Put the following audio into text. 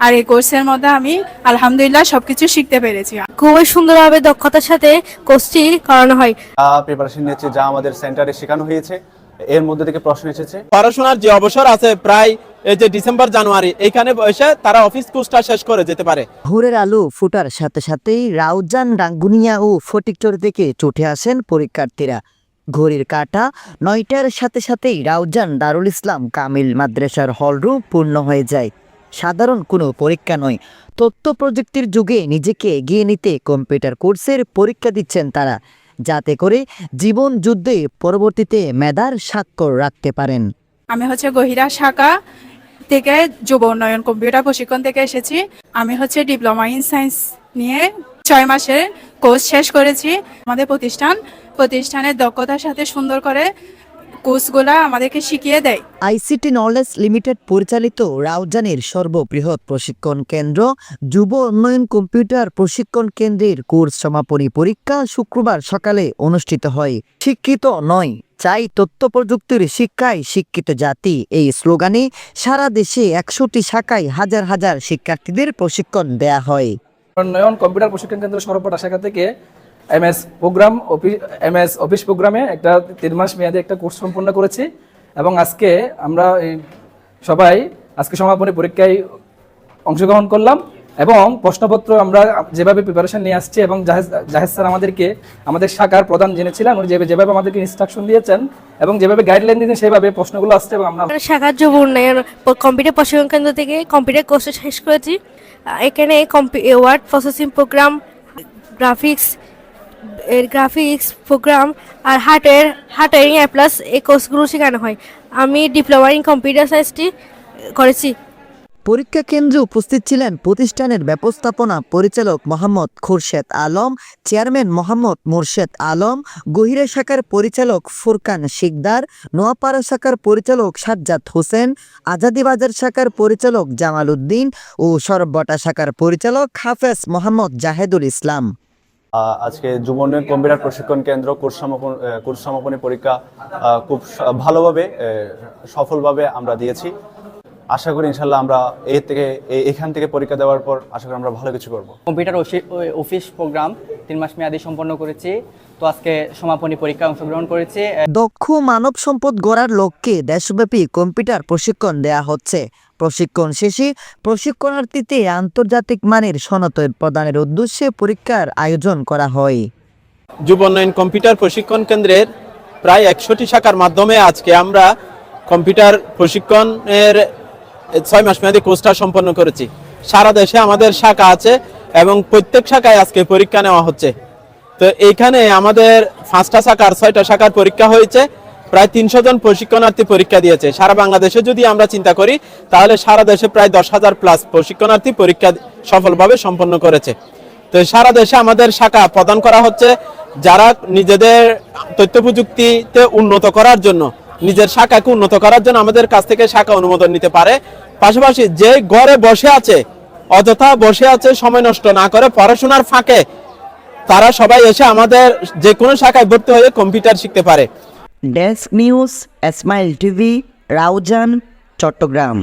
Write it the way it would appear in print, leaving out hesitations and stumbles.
আর এই কোর্সের মধ্যে আমি আলহামদুলিল্লাহ সবকিছু শিখতে পেরেছি। খুবই সুন্দরভাবে দক্ষতার সাথে কোর্সটি করানো হয়। প্রিপারেশন নিয়েছি যা আমাদের সেন্টারে শেখানো হয়েছে, এর মধ্যে থেকে প্রশ্ন এসেছে। পড়াশোনার যে অবসর আছে প্রায় এই যে ডিসেম্বর জানুয়ারি, এখানে বসে তারা অফিস কোর্সটা শেষ করে যেতে পারে। ভোরের আলো ফোটার সাথে সাথেই রাউজান, রাঙ্গুনিয়া ও ফটিকচর থেকে ছুটে আসেন পরীক্ষার্থীরা। ঘড়ির কাঁটা ৯টার সাথে সাথেই রাউজান দারুল ইসলাম কামিল মাদ্রাসার হলরুম পূর্ণ হয়ে যায়। সাধারণ কোনো পরীক্ষা নয়, তথ্য প্রযুক্তির যুগে নিজেকে এগিয়ে নিতে কম্পিউটার কোর্সের পরীক্ষা দিচ্ছেন তারা, যাতে করে জীবন যুদ্ধে পরবর্তীতে মেধার স্বাক্ষর রাখতে পারেন। আমি গহিরা শাখা থেকে যুব উন্নয়ন কম্পিউটার প্রশিক্ষণ থেকে এসেছি। আমি ডিপ্লোমা ইন সায়েন্স নিয়ে 6 মাসের কোর্স শেষ করেছি। আমাদের প্রতিষ্ঠানের দক্ষতার সাথে সুন্দর করে কোর্সগুলা আমাদেরকে শিখিয়ে দেয়। আইসিটি নলেজ লিমিটেড পরিচালিত রাউজানের সর্ববৃহৎ প্রশিক্ষণ কেন্দ্র যুব উন্নয়ন কম্পিউটার প্রশিক্ষণ কেন্দ্রের কোর্স সমাপনী পরীক্ষা শুক্রবার সকালে অনুষ্ঠিত হয়। শিক্ষিত নয়, চাই তথ্য প্রযুক্তির শিক্ষায় শিক্ষিত জাতি, এই স্লোগানে সারা দেশে 100টি শাখায় হাজার হাজার শিক্ষার্থীদের প্রশিক্ষণ দেয়া হয়। উন্নয়ন কম্পিউটার প্রশিক্ষণ কেন্দ্র সরবরাহ শাখা থেকে এমএস অফিস প্রোগ্রামে একটা 3 মাস মেয়াদী একটা কোর্স সম্পন্ন করেছি এবং আজকে আমরা সবাই সমাপনী পরীক্ষায় অংশগ্রহণ করলাম এবং প্রশ্নপত্র আমরা যেভাবে প্রিপারেশন নিয়ে আসছি এবং জাহেদ স্যার আমাদের শাখার প্রধান জেনেছিলেন, উনি যেভাবে আমাদেরকে ইনস্ট্রাকশন দিয়েছেন এবং যেভাবে গাইডলাইন দিয়েছেন সেভাবে প্রশ্নগুলো আসছে এবং আমরা শাখার যুব উন্নয়ন কম্পিউটার প্রশিক্ষণ কেন্দ্র থেকে কম্পিউটার কোর্স শেষ করেছি। এখানে word processing program, graphics program আর হার্ডওয়্যারিং প্লাস এই কোর্সগুলো শেখানো হয়। আমি ডিপ্লোমা ইন কম্পিউটার সায়েন্সটি করেছি। পরীক্ষা কেন্দ্রে উপস্থিত ছিলেন প্রতিষ্ঠানের ব্যবস্থাপনা পরিচালক মোহাম্মদ খুরশেদ আলম, চেয়ারম্যান মোহাম্মদ মোর্শেদ আলম, গহিরা শাখার পরিচালক ফুরকান শিকদার, নোয়াপাড়া শাখার পরিচালক সাজ্জাদ হোসেন, আজাদিবাজার শাখার পরিচালক জামাল উদ্দিন ও সরবটা শাখার পরিচালক হাফেজ মোহাম্মদ জাহেদুল ইসলাম। আজকে যুব উন্নয়ন কম্পিউটার প্রশিক্ষণ কেন্দ্র কোর্স সমাপনী পরীক্ষা খুব ভালোভাবে সফলভাবে আমরা দিয়েছি। আশা করি ইনশাল্লাহ আমরা এখান থেকে পরীক্ষা দেওয়ার পর আশা করি আমরা ভালো কিছু করব। কম্পিউটার অফিস প্রোগ্রাম 3 মাস মেয়াদী সম্পন্ন করেছি, তো আজকে সমাপনী পরীক্ষায় অংশগ্রহণ করেছি। দক্ষ মানব সম্পদ গড়ার লক্ষ্যে দেশব্যাপী কম্পিউটার প্রশিক্ষণ দেয়া হচ্ছে। প্রশিক্ষণ শেষে প্রশিক্ষণার্থীতে আন্তর্জাতিক মানের সনদ প্রদানের উদ্দেশ্যে পরীক্ষার আয়োজন করা হয়। যুব উন্নয়ন কম্পিউটার প্রশিক্ষণ কেন্দ্রের প্রায় 100টি শাখার মাধ্যমে আজকে আমরা কম্পিউটার প্রশিক্ষণের 6 মাস মেয়াদী কোর্সটা সম্পন্ন করেছি। সারা দেশে আমাদের শাখা আছে এবং প্রত্যেক শাখায় আজকে পরীক্ষা নেওয়া হচ্ছে। তো এইখানে আমাদের 5টা শাখার 6টা শাখার পরীক্ষা হয়েছে। প্রায় 300 জন প্রশিক্ষণার্থী পরীক্ষা দিয়েছে। সারা বাংলাদেশে যদি আমরা চিন্তা করি তাহলে সারা দেশে প্রায় 10,000 প্লাস প্রশিক্ষণার্থী পরীক্ষা সফলভাবে সম্পন্ন করেছে। তো সারা দেশে আমাদের শাখা প্রদান করা হচ্ছে যারা নিজেদের তথ্য প্রযুক্তিতে উন্নত করার জন্য, নিজের শাখাকে উন্নত করার জন্য আমাদের কাছ থেকে শাখা অনুমোদন নিতে পারে। পাশাপাশি যে ঘরে বসে আছে, অযথা বসে আছে, সময় নষ্ট না করে পড়াশোনার ফাঁকে তারা সবাই এসে আমাদের যে কোনো শাখায় ভর্তি হয়ে কম্পিউটার শিখতে পারে। Desk news, smile TV, Raozan, Chittagong.